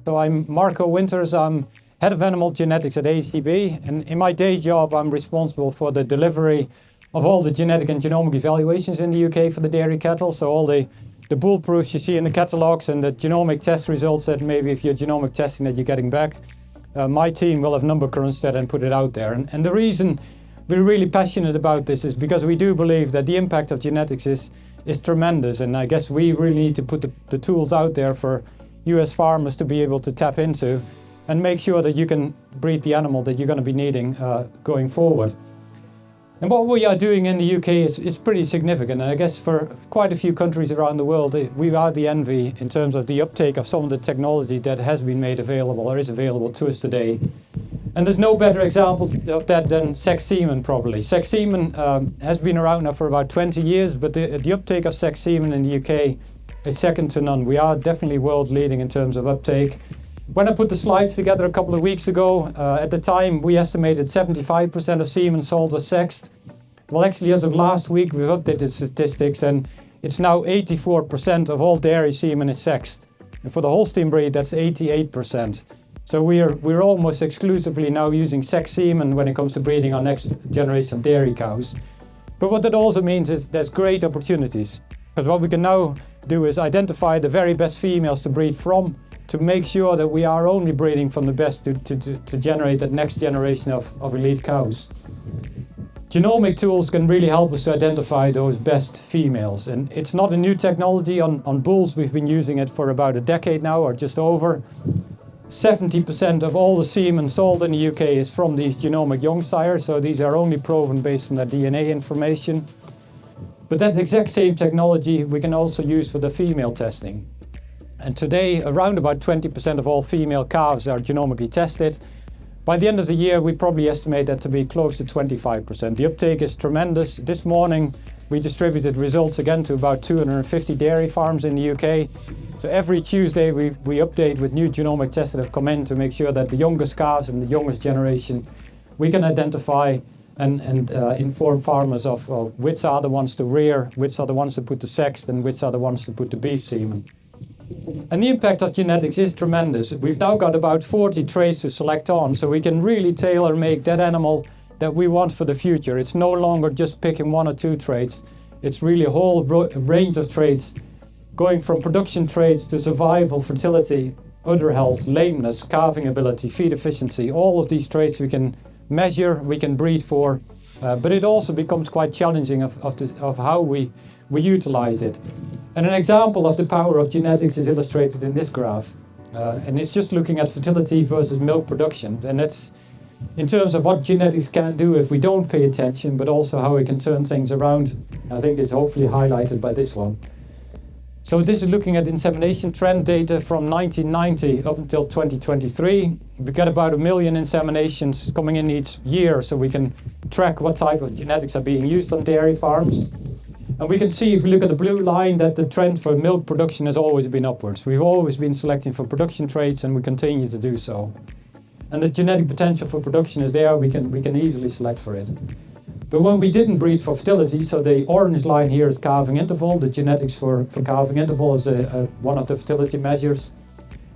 So I'm Marco Winters, I'm Head of Animal Genetics at AHDB, and in my day job I'm responsible for the delivery of all the genetic and genomic evaluations in the UK for the dairy cattle. So all the bull proofs you see in the catalogues and the genomic test results that maybe if you're genomic testing that you're getting back. My team will have number crunch that and put it out there. And the reason we're really passionate about this is because we do believe that the impact of genetics is tremendous, and I guess we really need to put the tools out there for US farmers to be able to tap into and make sure that you can breed the animal that you're going to be needing going forward. And what we are doing in the UK is pretty significant, and I guess for quite a few countries around the world, we are the envy in terms of the uptake of some of the technology that has been made available or is available to us today. And there's no better example of that than sex semen, probably. Sex semen has been around now for about 20 years, but the uptake of sex semen in the UK is second to none. We are definitely world leading in terms of uptake. When I put the slides together a couple of weeks ago, at the time we estimated 75% of semen sold was sexed. Well, actually, as of last week, we've updated statistics, and it's now 84% of all dairy semen is sexed. And for the Holstein breed, that's 88%. So we're almost exclusively now using sex semen when it comes to breeding our next generation of dairy cows. But what that also means is there's great opportunities, because what we can now do is identify the very best females to breed from, to make sure that we are only breeding from the best to generate that next generation of elite cows. Genomic tools can really help us to identify those best females, and it's not a new technology. On bulls, we've been using it for about a decade now, or just over. 70% of all the semen sold in the UK is from these genomic young sires, so these are only proven based on their DNA information. But that exact same technology we can also use for the female testing. And today, around about 20% of all female calves are genomically tested. By the end of the year, we probably estimate that to be close to 25%. The uptake is tremendous. This morning, we distributed results again to about 250 dairy farms in the UK. So every Tuesday, we update with new genomic tests that have come in to make sure that the youngest calves and the youngest generation, we can identify and inform farmers of which are the ones to rear, which are the ones to put to sexed, and which are the ones to put to beef semen. And the impact of genetics is tremendous. We've now got about 40 traits to select on, so we can really tailor make that animal that we want for the future. It's no longer just picking one or two traits. It's really a whole range of traits, going from production traits to survival, fertility, udder health, lameness, calving ability, feed efficiency. All of these traits we can measure, we can breed for, but it also becomes quite challenging of how we utilize it. And an example of the power of genetics is illustrated in this graph. And it's just looking at fertility versus milk production. And that's in terms of what genetics can do if we don't pay attention, but also how we can turn things around. I think is hopefully highlighted by this one. So this is looking at insemination trend data from 1990 up until 2023. We get about 1 million inseminations coming in each year, so we can track what type of genetics are being used on dairy farms. And we can see, if we look at the blue line, that the trend for milk production has always been upwards. We've always been selecting for production traits, and we continue to do so. And the genetic potential for production is there. We can easily select for it. But when we didn't breed for fertility, so the orange line here is calving interval. The genetics for calving interval is one of the fertility measures.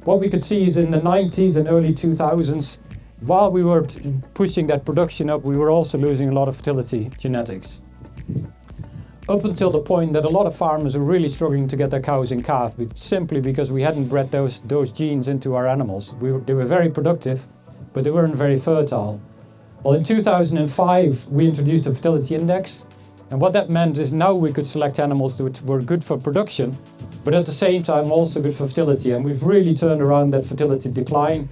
What we could see is in the 90s and early 2000s, while we were pushing that production up, we were also losing a lot of fertility genetics. Up until the point that a lot of farmers were really struggling to get their cows in calf, simply because we hadn't bred those genes into our animals. They were very productive, but they weren't very fertile. Well, in 2005, we introduced a fertility index, and what that meant is now we could select animals that were good for production, but at the same time also good for fertility. And we've really turned around that fertility decline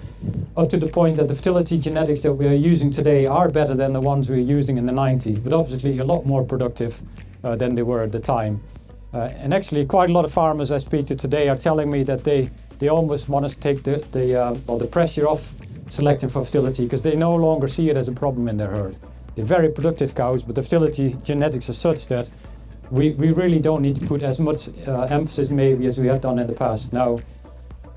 up to the point that the fertility genetics that we are using today are better than the ones we were using in the 90s, but obviously a lot more productive than they were at the time. And actually quite a lot of farmers I speak to today are telling me that they almost want us to take the pressure off selecting for fertility, because they no longer see it as a problem in their herd. They're very productive cows, but the fertility genetics are such that we really don't need to put as much emphasis maybe as we have done in the past. Now,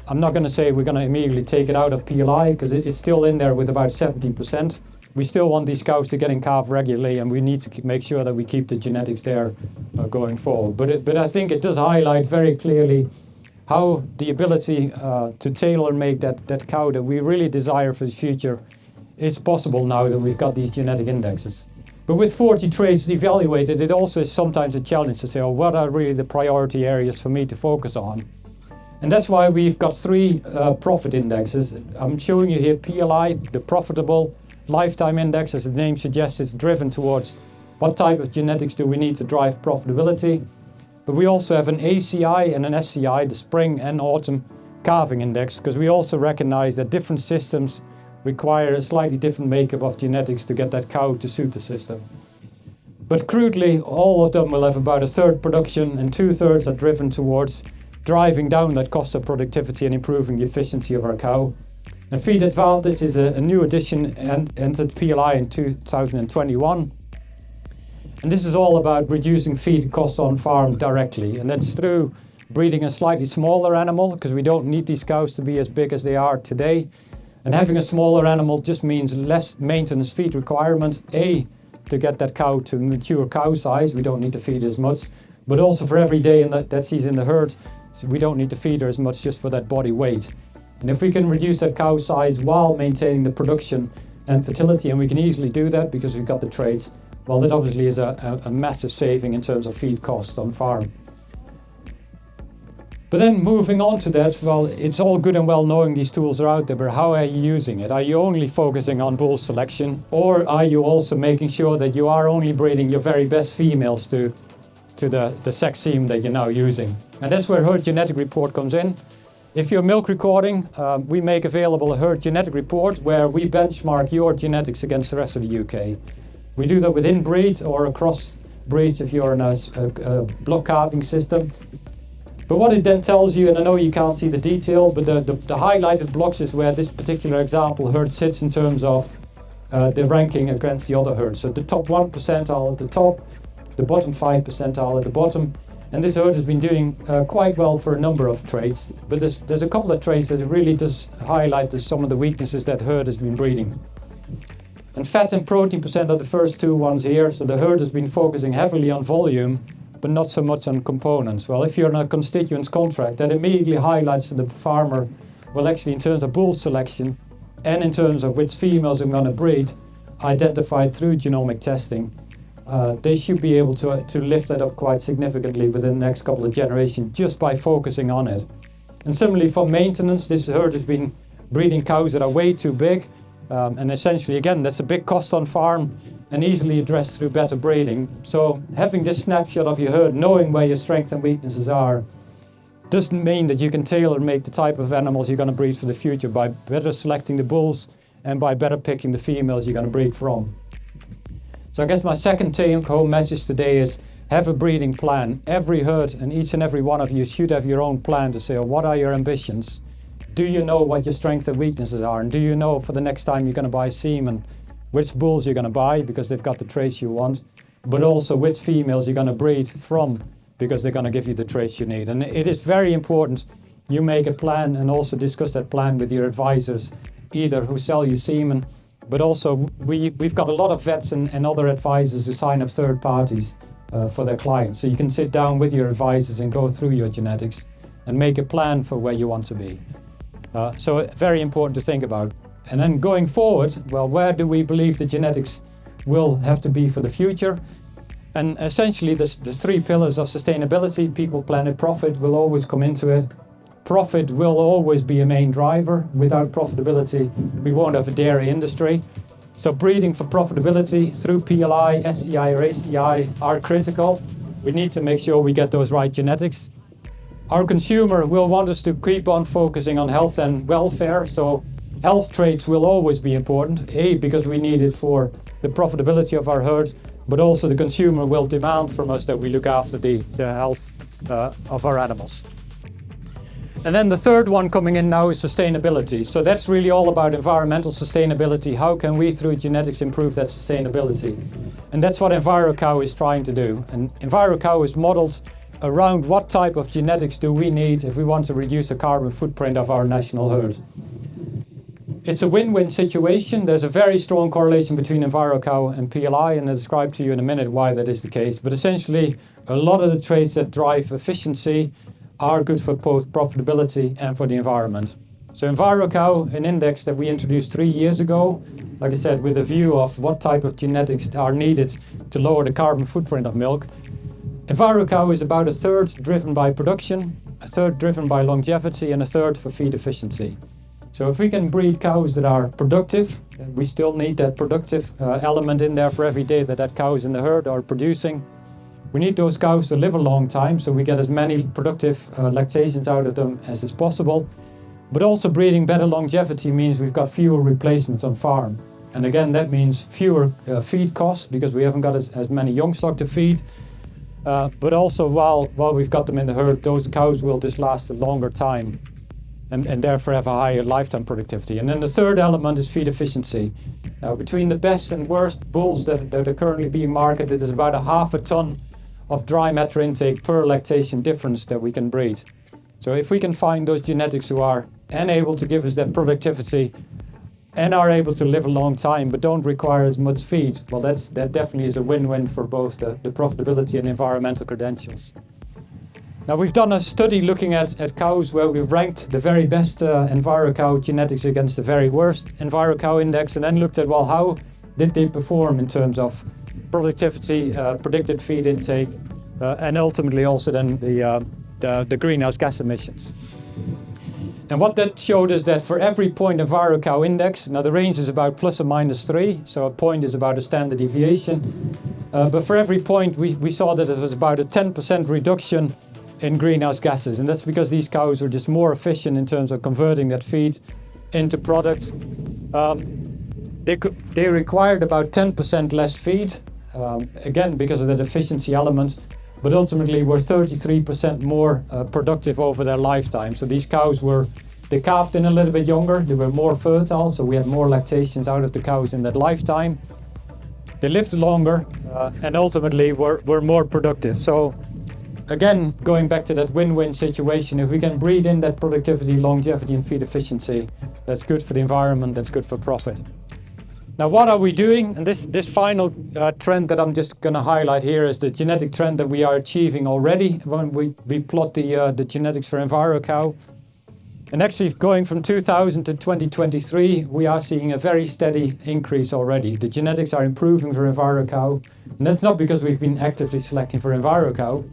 I'm not going to say we're going to immediately take it out of PLI, because it's still in there with about 17%. We still want these cows to get in calf regularly, and we need to make sure that we keep the genetics there going forward. But I think it does highlight very clearly how the ability to tailor-make that cow that we really desire for the future is possible now that we've got these genetic indexes. But with 40 traits evaluated, it also is sometimes a challenge to say, oh, what are really the priority areas for me to focus on? And that's why we've got 3 profit indexes. I'm showing you here PLI, the profitable lifetime index. As the name suggests, it's driven towards what type of genetics do we need to drive profitability. But we also have an ACI and an SCI, the spring and autumn calving index, because we also recognize that different systems require a slightly different makeup of genetics to get that cow to suit the system. But crudely, all of them will have about 1/3 production and 2/3 are driven towards driving down that cost of productivity and improving the efficiency of our cow. And Feed Advantage is a new addition and entered PLI in 2021. And this is all about reducing feed costs on farm directly. And that's through breeding a slightly smaller animal, because we don't need these cows to be as big as they are today. And having a smaller animal just means less maintenance feed requirement. To get that cow to mature cow size, we don't need to feed as much. But also for every day that she's in the herd, so we don't need to feed her as much just for that body weight. And if we can reduce that cow size while maintaining the production and fertility, and we can easily do that because we've got the traits, well, that obviously is a massive saving in terms of feed costs on farm. But then moving on to that, well, it's all good and well knowing these tools are out there, but how are you using it? Are you only focusing on bull selection, or are you also making sure that you are only breeding your very best females to the sex semen that you're now using? And that's where herd genetic report comes in. If you're milk recording, we make available a herd genetic report where we benchmark your genetics against the rest of the UK. We do that within breed or across breeds if you're in a block calving system. But what it then tells you, and I know you can't see the detail, but the highlighted blocks is where this particular example herd sits in terms of the ranking against the other herds. So the top 1 percentile at the top, the bottom 5 percentile at the bottom. And this herd has been doing quite well for a number of traits, but there's a couple of traits that it really does highlight some of the weaknesses that herd has been breeding. And fat and protein percent are the first 2 ones here, so the herd has been focusing heavily on volume, but not so much on components. Well, if you're in a constituents contract, that immediately highlights to the farmer, well, actually in terms of bull selection and in terms of which females I'm going to breed, identified through genomic testing, they should be able to lift that up quite significantly within the next couple of generations just by focusing on it. And similarly for maintenance, this herd has been breeding cows that are way too big, and essentially again that's a big cost on farm and easily addressed through better breeding. So having this snapshot of your herd, knowing where your strengths and weaknesses are, doesn't mean that you can tailor make the type of animals you're going to breed for the future by better selecting the bulls and by better picking the females you're going to breed from. So I guess my second take-home message today is have a breeding plan. Every herd and each and every one of you should have your own plan to say, oh, what are your ambitions? Do you know what your strengths and weaknesses are? And do you know for the next time you're going to buy semen, which bulls you're going to buy because they've got the traits you want, but also which females you're going to breed from because they're going to give you the traits you need. And it is very important you make a plan and also discuss that plan with your advisors, either who sell you semen, but also we've got a lot of vets and other advisors who sign up third parties for their clients. So you can sit down with your advisors and go through your genetics and make a plan for where you want to be. So very important to think about. And then going forward, well, where do we believe the genetics will have to be for the future? And essentially the 3 pillars of sustainability, people, planet, profit, will always come into it. Profit will always be a main driver. Without profitability, we won't have a dairy industry. So breeding for profitability through PLI, SCI or ACI are critical. We need to make sure we get those right genetics. Our consumer will want us to keep on focusing on health and welfare. So health traits will always be important, because we need it for the profitability of our herd, but also the consumer will demand from us that we look after the health of our animals. And then the third one coming in now is sustainability. So that's really all about environmental sustainability. How can we through genetics improve that sustainability? And that's what EnviroCow is trying to do. And EnviroCow is modeled around what type of genetics do we need if we want to reduce the carbon footprint of our national herd. It's a win-win situation. There's a very strong correlation between EnviroCow and PLI, and I'll describe to you in a minute why that is the case. But essentially, a lot of the traits that drive efficiency are good for both profitability and for the environment. So EnviroCow, an index that we introduced 3 years ago, like I said, with a view of what type of genetics are needed to lower the carbon footprint of milk. EnviroCow is about a third driven by production, a third driven by longevity, and a third for feed efficiency. So if we can breed cows that are productive, we still need that productive element in there for every day that cows in the herd are producing. We need those cows to live a long time, so we get as many productive lactations out of them as is possible. But also breeding better longevity means we've got fewer replacements on farm. And again, that means fewer feed costs because we haven't got as many young stock to feed. But also while we've got them in the herd, those cows will just last a longer time and therefore have a higher lifetime productivity. And then the third element is feed efficiency. Now, between the best and worst bulls that are currently being marketed, there's about 0.5 ton of dry matter intake per lactation difference that we can breed. So if we can find those genetics who are able to give us that productivity and are able to live a long time but don't require as much feed, well, that definitely is a win-win for both the profitability and environmental credentials. Now, we've done a study looking at cows where we've ranked the very best EnviroCow genetics against the very worst EnviroCow index, and then looked at, well, how did they perform in terms of productivity, predicted feed intake, and ultimately also then the greenhouse gas emissions. And what that showed is that for every point EnviroCow index, now the range is about plus or minus 3, so a point is about a standard deviation, but for every point we saw that it was about a 10% reduction in greenhouse gases, and that's because these cows are just more efficient in terms of converting that feed into product. They required about 10% less feed, again because of that efficiency element, but ultimately were 33% more productive over their lifetime. So these cows they calved in a little bit younger, they were more fertile, so we had more lactations out of the cows in that lifetime. They lived longer and ultimately were more productive. So again, going back to that win-win situation, if we can breed in that productivity, longevity and feed efficiency, that's good for the environment, that's good for profit. Now, what are we doing? And this final trend that I'm just going to highlight here is the genetic trend that we are achieving already when we plot the genetics for EnviroCow. And actually, going from 2000 to 2023, we are seeing a very steady increase already. The genetics are improving for EnviroCow, and that's not because we've been actively selecting for EnviroCow,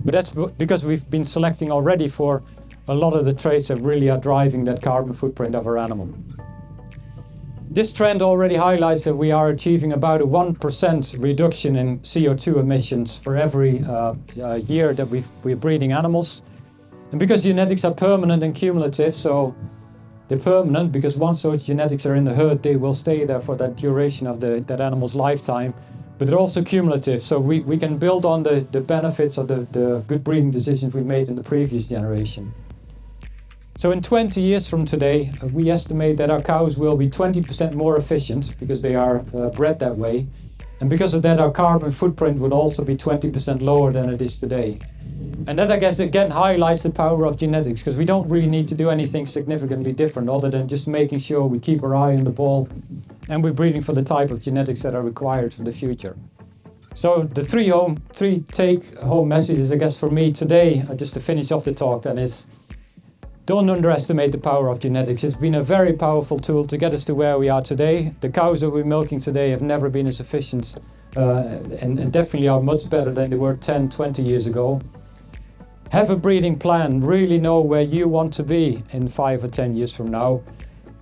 but that's because we've been selecting already for a lot of the traits that really are driving that carbon footprint of our animal. This trend already highlights that we are achieving about a 1% reduction in CO2 emissions for every year that we're breeding animals. And because genetics are permanent and cumulative, so they're permanent because once those genetics are in the herd, they will stay there for that duration of that animal's lifetime. But they're also cumulative, so we can build on the benefits of the good breeding decisions we made in the previous generation. So in 20 years from today, we estimate that our cows will be 20% more efficient because they are bred that way. And because of that, our carbon footprint would also be 20% lower than it is today. And that, I guess, again highlights the power of genetics, because we don't really need to do anything significantly different other than just making sure we keep our eye on the ball and we're breeding for the type of genetics that are required for the future. So the three take-home messages, I guess, for me today, just to finish off the talk, then is don't underestimate the power of genetics. It's been a very powerful tool to get us to where we are today. The cows that we're milking today have never been as efficient and definitely are much better than they were 10, 20 years ago. Have a breeding plan, really know where you want to be in 5 or 10 years from now,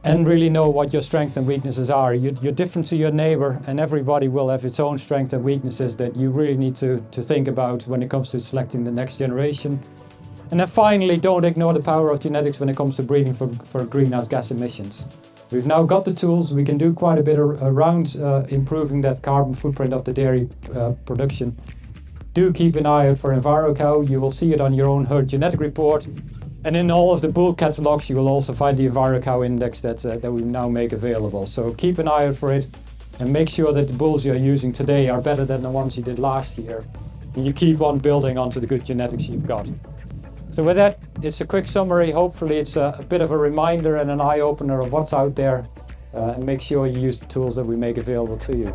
and really know what your strengths and weaknesses are. You're different to your neighbor, and everybody will have its own strengths and weaknesses that you really need to think about when it comes to selecting the next generation. And then finally, don't ignore the power of genetics when it comes to breeding for greenhouse gas emissions. We've now got the tools, we can do quite a bit around improving that carbon footprint of the dairy production. Do keep an eye out for EnviroCow. You will see it on your own herd genetic report. And in all of the bull catalogs, you will also find the EnviroCow index that we now make available. So keep an eye out for it and make sure that the bulls you're using today are better than the ones you did last year. And you keep on building onto the good genetics you've got. So with that, it's a quick summary. Hopefully it's a bit of a reminder and an eye-opener of what's out there. And make sure you use the tools that we make available to you.